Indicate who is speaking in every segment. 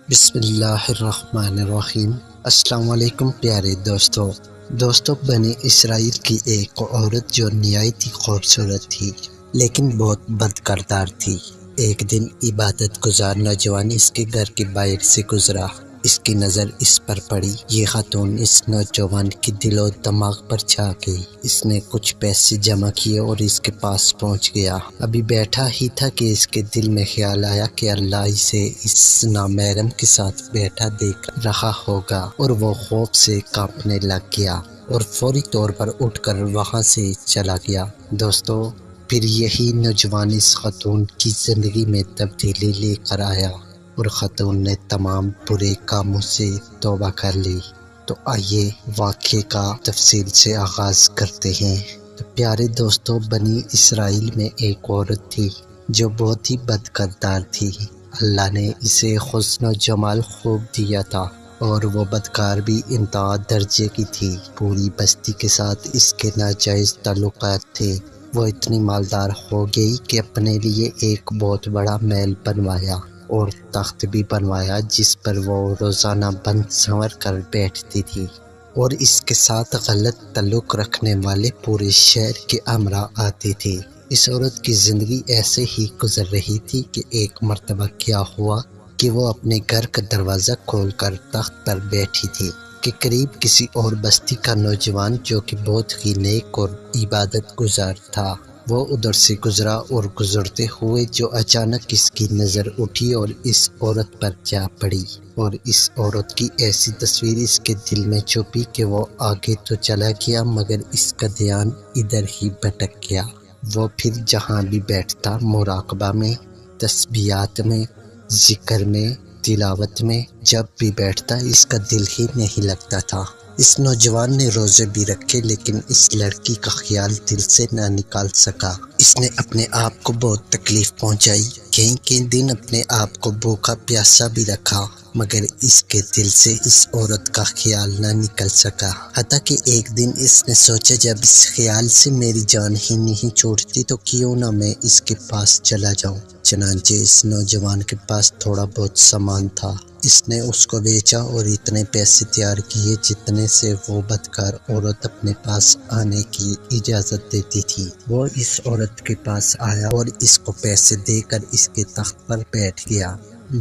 Speaker 1: بسم اللہ الرحمن الرحیم۔ السلام علیکم پیارے دوستو بنی اسرائیل کی ایک عورت جو نہایت ہی خوبصورت تھی لیکن بہت بد کردار تھی۔ ایک دن عبادت گزار نوجوان اس کے گھر کے باہر سے گزرا۔ اس کی نظر اس پر پڑی۔ یہ خاتون اس نوجوان کی دل و دماغ پر چھا گئی۔ اس نے کچھ پیسے جمع کیے اور اس کے پاس پہنچ گیا۔ ابھی بیٹھا ہی تھا کہ اس کے دل میں خیال آیا کہ اللہ اسے اس نامحرم کے ساتھ بیٹھا دیکھ رہا ہوگا، اور وہ خوف سے کانپنے لگ گیا اور فوری طور پر اٹھ کر وہاں سے چلا گیا۔ دوستو، پھر یہی نوجوان اس خاتون کی زندگی میں تبدیلی لے کر آیا اور خاتون نے تمام برے کاموں سے توبہ کر لی۔ تو آئیے واقعے کا تفصیل سے آغاز کرتے ہیں۔ تو پیارے دوستو، بنی اسرائیل میں ایک عورت تھی جو بہت ہی بد کردار تھی۔ اللہ نے اسے حسن و جمال خوب دیا تھا اور وہ بدکار بھی انتہا درجے کی تھی۔ پوری بستی کے ساتھ اس کے ناجائز تعلقات تھے۔ وہ اتنی مالدار ہو گئی کہ اپنے لیے ایک بہت بڑا محل بنوایا اور تخت بھی بنوایا جس پر وہ روزانہ بن سنور کر بیٹھتی تھی، اور اس کے ساتھ غلط تعلق رکھنے والے پورے شہر کے امراء آتے تھے۔ اس عورت کی زندگی ایسے ہی گزر رہی تھی کہ ایک مرتبہ کیا ہوا کہ وہ اپنے گھر کا دروازہ کھول کر تخت پر بیٹھی تھی کہ قریب کسی اور بستی کا نوجوان جو کہ بہت ہی نیک اور عبادت گزار تھا، وہ ادھر سے گزرا، اور گزرتے ہوئے جو اچانک اس کی نظر اٹھی اور اس عورت پر جا پڑی، اور اس عورت کی ایسی تصویر اس کے دل میں چھپی کہ وہ آگے تو چلا گیا مگر اس کا دھیان ادھر ہی بھٹک گیا۔ وہ پھر جہاں بھی بیٹھتا، مراقبہ میں، تسبیحات میں، ذکر میں، تلاوت میں، جب بھی بیٹھتا اس کا دل ہی نہیں لگتا تھا۔ اس نوجوان نے روزے بھی رکھے لیکن اس لڑکی کا خیال دل سے نہ نکال سکا۔ اس نے اپنے آپ کو بہت تکلیف پہنچائی، کئی دن اپنے آپ کو بھوکا پیاسا بھی رکھا مگر اس کے دل سے اس عورت کا خیال نہ نکل سکا۔ حتیٰ کہ ایک دن اس نے سوچا جب اس خیال سے میری جان ہی نہیں چھوٹتی تو کیوں نہ میں اس کے پاس چلا جاؤں۔ چنانچہ اس نوجوان کے پاس تھوڑا بہت سامان تھا۔ اس نے اس کو بیچا اور اتنے پیسے تیار کیے جتنے سے وہ بدکار عورت اپنے پاس آنے کی اجازت دیتی تھی۔ وہ اس عورت کے پاس آیا اور اس کو پیسے دے کر اس کے تخت پر بیٹھ گیا۔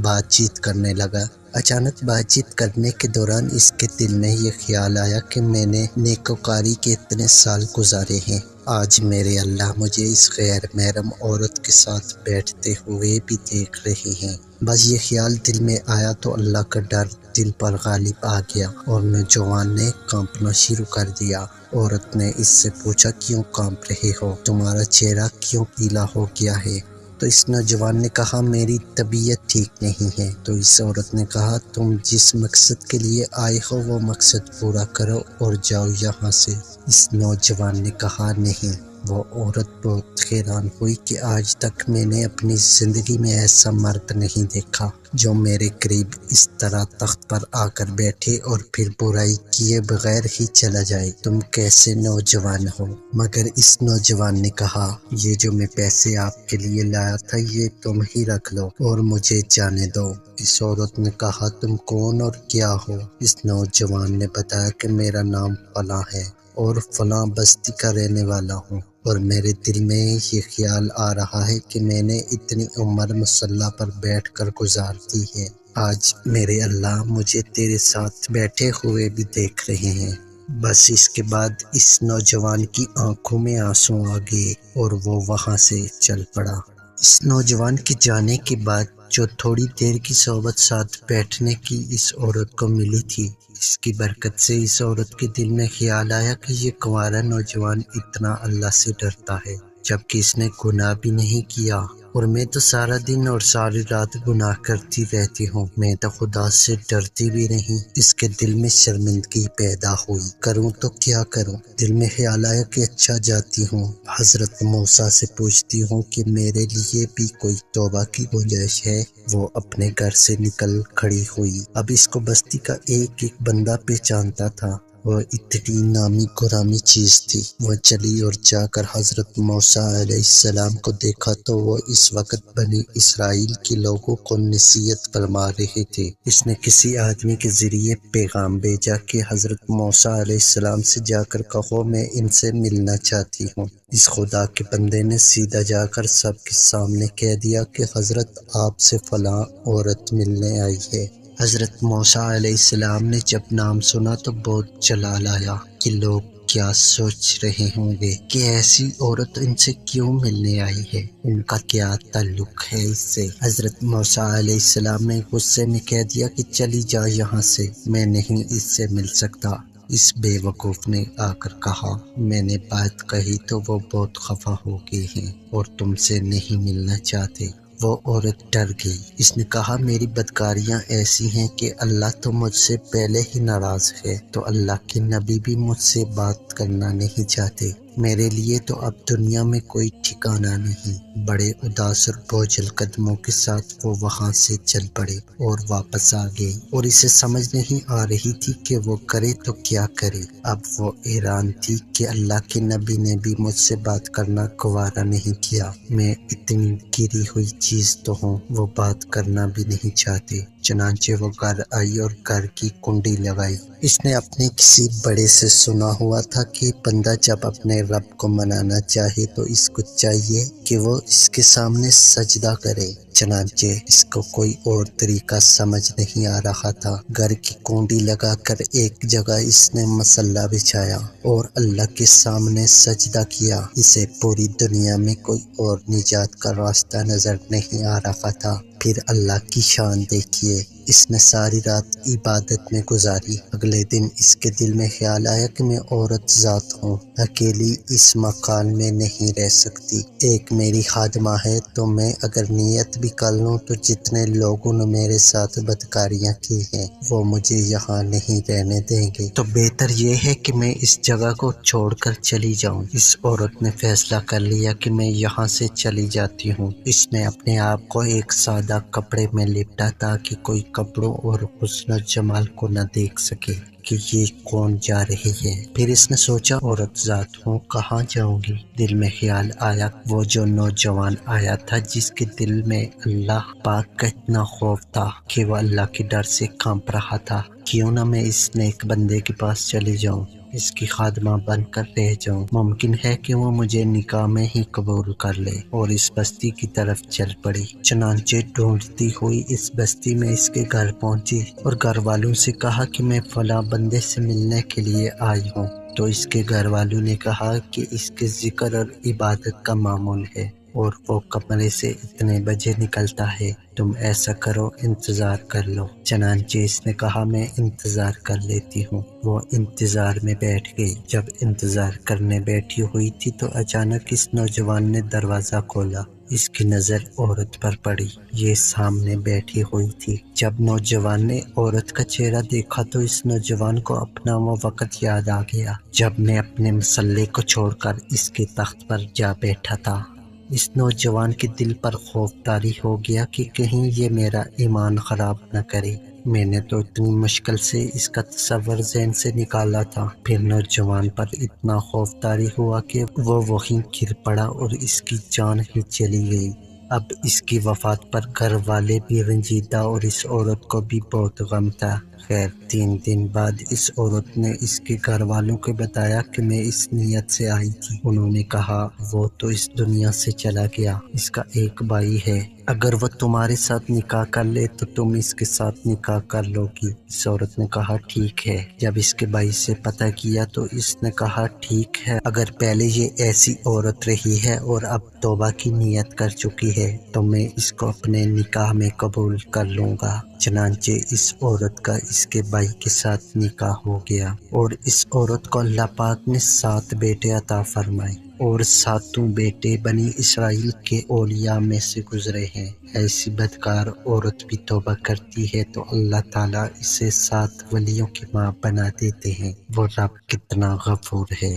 Speaker 1: بات چیت کرنے لگا۔ اچانک بات چیت کرنے کے دوران اس کے دل میں یہ خیال آیا کہ میں نے نیکوکاری کے اتنے سال گزارے ہیں، آج میرے اللہ مجھے اس غیر محرم عورت کے ساتھ بیٹھتے ہوئے بھی دیکھ رہے ہیں۔ بس یہ خیال دل میں آیا تو اللہ کا ڈر دل پر غالب آ گیا اور نوجوان نے کانپنا شروع کر دیا۔ عورت نے اس سے پوچھا، کیوں کانپ رہے ہو؟ تمہارا چہرہ کیوں پیلا ہو گیا ہے؟ تو اس نوجوان نے کہا، میری طبیعت ٹھیک نہیں ہے۔ تو اس عورت نے کہا، تم جس مقصد کے لیے آئے ہو وہ مقصد پورا کرو اور جاؤ یہاں سے۔ اس نوجوان نے کہا، نہیں۔ وہ عورت بہت حیران ہوئی کہ آج تک میں نے اپنی زندگی میں ایسا مرد نہیں دیکھا جو میرے قریب اس طرح تخت پر آ کر بیٹھے اور پھر برائی کیے بغیر ہی چلا جائے۔ تم کیسے نوجوان ہو؟ مگر اس نوجوان نے کہا، یہ جو میں پیسے آپ کے لیے لایا تھا یہ تم ہی رکھ لو اور مجھے جانے دو۔ اس عورت نے کہا، تم کون اور کیا ہو؟ اس نوجوان نے بتایا کہ میرا نام فلاں ہے اور فلاں بستی کا رہنے والا ہوں، اور میرے دل میں یہ خیال آ رہا ہے کہ میں نے اتنی عمر مصلی پر بیٹھ کر گزار دی ہے، آج میرے اللہ مجھے تیرے ساتھ بیٹھے ہوئے بھی دیکھ رہے ہیں۔ بس اس کے بعد اس نوجوان کی آنکھوں میں آنسو آ گئے اور وہ وہاں سے چل پڑا۔ اس نوجوان کے جانے کے بعد جو تھوڑی دیر کی صحبت ساتھ بیٹھنے کی اس عورت کو ملی تھی، اس کی برکت سے اس عورت کے دل میں خیال آیا کہ یہ کنوارا نوجوان اتنا اللہ سے ڈرتا ہے جبکہ اس نے گناہ بھی نہیں کیا، اور میں تو سارا دن اور ساری رات گناہ کرتی رہتی ہوں، میں تو خدا سے ڈرتی بھی نہیں۔ اس کے دل میں شرمندگی پیدا ہوئی، کروں تو کیا کروں؟ دل میں خیال آیا کہ اچھا جاتی ہوں، حضرت موسیٰ سے پوچھتی ہوں کہ میرے لیے بھی کوئی توبہ کی گنجائش ہے۔ وہ اپنے گھر سے نکل کھڑی ہوئی۔ اب اس کو بستی کا ایک ایک بندہ پہچانتا تھا۔ وہ اتنی نامی گرامی چیز تھی۔ وہ چلی اور جا کر حضرت موسیٰ علیہ السلام کو دیکھا تو وہ اس وقت بنی اسرائیل کے لوگوں کو نصیحت فرما رہے تھے۔ اس نے کسی آدمی کے ذریعے پیغام بھیجا کہ حضرت موسیٰ علیہ السلام سے جا کر کہو میں ان سے ملنا چاہتی ہوں۔ اس خدا کے بندے نے سیدھا جا کر سب کے سامنے کہہ دیا کہ حضرت آپ سے فلاں عورت ملنے آئی ہے۔ حضرت موسیٰ علیہ السلام نے جب نام سنا تو بہت جلال آیا کہ لوگ کیا سوچ رہے ہوں گے کہ ایسی عورت ان سے کیوں ملنے آئی ہے، ان کا کیا تعلق ہے اس سے۔ حضرت موسیٰ علیہ السلام نے غصے میں کہہ دیا کہ چلی جا یہاں سے، میں نہیں اس سے مل سکتا۔ اس بے وقوف نے آ کر کہا میں نے بات کہی تو وہ بہت خفا ہو گئے ہیں اور تم سے نہیں ملنا چاہتے۔ وہ عورت ڈر گئی۔ اس نے کہا میری بدکاریاں ایسی ہیں کہ اللہ تو مجھ سے پہلے ہی ناراض ہے، تو اللہ کے نبی بھی مجھ سے بات کرنا نہیں چاہتے۔ میرے لیے تو اب دنیا میں کوئی ٹھکانہ نہیں۔ بڑے اداس اور بوجھل قدموں کے ساتھ وہ وہاں سے چل پڑے اور واپس آ گئی، اور اسے سمجھ نہیں آ رہی تھی کہ وہ کرے تو کیا کرے۔ اب وہ حیران تھی کہ اللہ کے نبی نے بھی مجھ سے بات کرنا گوارا نہیں کیا، میں اتنی گری ہوئی چیز تو ہوں، وہ بات کرنا بھی نہیں چاہتے۔ چنانچہ وہ گھر آئی اور گھر کی کنڈی لگائی۔ اس نے اپنے کسی بڑے سے سنا ہوا تھا کہ بندہ جب اپنے رب کو منانا چاہے تو اس کو چاہیے کہ وہ اس کے سامنے سجدہ کرے۔ چنانچہ اس کو کوئی اور طریقہ سمجھ نہیں آ رہا تھا۔ گھر کی کنڈی لگا کر ایک جگہ اس نے مصلی بچھایا اور اللہ کے سامنے سجدہ کیا۔ اسے پوری دنیا میں کوئی اور نجات کا راستہ نظر نہیں آ رہا تھا۔ پھر اللہ کی شان دیکھیے، اس نے ساری رات عبادت میں گزاری۔ اگلے دن اس کے دل میں خیال آیا کہ میں عورت ذات ہوں، اکیلی اس مکان میں نہیں رہ سکتی۔ ایک میری خادمہ ہے، تو میں اگر نیت بھی کر لوں تو جتنے لوگوں نے میرے ساتھ بدکاریاں کی ہیں وہ مجھے یہاں نہیں رہنے دیں گے، تو بہتر یہ ہے کہ میں اس جگہ کو چھوڑ کر چلی جاؤں۔ اس عورت نے فیصلہ کر لیا کہ میں یہاں سے چلی جاتی ہوں۔ اس نے اپنے آپ کو ایک سادہ کپڑے میں لپٹا تاکہ کوئی کپڑوں اور حسن و جمال کو نہ دیکھ سکے کہ یہ کون جا رہی ہے۔ پھر اس نے سوچا عورت ذات ہوں، کہاں جاؤں گی؟ دل میں خیال آیا وہ جو نوجوان آیا تھا جس کے دل میں اللہ پاک کا اتنا خوف تھا کہ وہ اللہ کے ڈر سے کانپ رہا تھا، کیوں نہ میں اس نیک بندے کے پاس چلی جاؤں، اس کی خادمہ بن کر رہ جاؤں، ممکن ہے کہ وہ مجھے نکاح میں ہی قبول کر لے۔ اور اس بستی کی طرف چل پڑی۔ چنانچہ ڈھونڈتی ہوئی اس بستی میں اس کے گھر پہنچی اور گھر والوں سے کہا کہ میں فلاں بندے سے ملنے کے لیے آئی ہوں۔ تو اس کے گھر والوں نے کہا کہ اس کے ذکر اور عبادت کا معمول ہے اور وہ کمرے سے اتنے بجے نکلتا ہے، تم ایسا کرو انتظار کر لو۔ چنانچہ اس نے کہا میں انتظار کر لیتی ہوں۔ وہ انتظار میں بیٹھ گئی۔ جب انتظار کرنے بیٹھی ہوئی تھی تو اچانک اس نوجوان نے دروازہ کھولا۔ اس کی نظر عورت پر پڑی، یہ سامنے بیٹھی ہوئی تھی۔ جب نوجوان نے عورت کا چہرہ دیکھا تو اس نوجوان کو اپنا وہ وقت یاد آ گیا جب میں اپنے مسلح کو چھوڑ کر اس کے تخت پر جا بیٹھا تھا۔ اس نوجوان کے دل پر خوف طاری ہو گیا کہ کہیں یہ میرا ایمان خراب نہ کرے۔ میں نے تو اتنی مشکل سے اس کا تصور ذہن سے نکالا تھا۔ پھر نوجوان پر اتنا خوف طاری ہوا کہ وہ وہیں گر پڑا اور اس کی جان ہی چلی گئی۔ اب اس کی وفات پر گھر والے بھی رنجیدہ اور اس عورت کو بھی بہت غم تھا۔ خیر 3 دن بعد اس عورت نے اس کے گھر والوں کو بتایا کہ میں اس نیت سے آئی تھی۔ انہوں نے کہا وہ تو اس دنیا سے چلا گیا، اس کا ایک بھائی ہے، اگر وہ تمہارے ساتھ نکاح کر لے تو تم اس کے ساتھ نکاح کر لو گی۔ اس عورت نے کہا ٹھیک ہے۔ جب اس کے بھائی سے پتہ کیا تو اس نے کہا ٹھیک ہے، اگر پہلے یہ ایسی عورت رہی ہے اور اب توبہ کی نیت کر چکی ہے تو میں اس کو اپنے نکاح میں قبول کر لوں گا۔ چنانچہ اس عورت کا اس کے بھائی کے ساتھ نکاح ہو گیا اور اس عورت کو اللہ پاک نے 7 بیٹے عطا فرمائے اور 7 بیٹے بنی اسرائیل کے اولیاء میں سے گزرے ہیں۔ ایسی بدکار عورت بھی توبہ کرتی ہے تو اللہ تعالیٰ اسے 7 ولیوں کی ماں بنا دیتے ہیں۔ وہ رب کتنا غفور ہے۔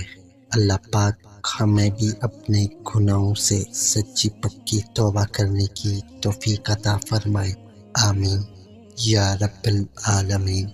Speaker 1: اللہ پاک ہمیں بھی اپنے گناہوں سے سچی پکی توبہ کرنے کی توفیق عطا فرمائے، آمین یا رب العالمین۔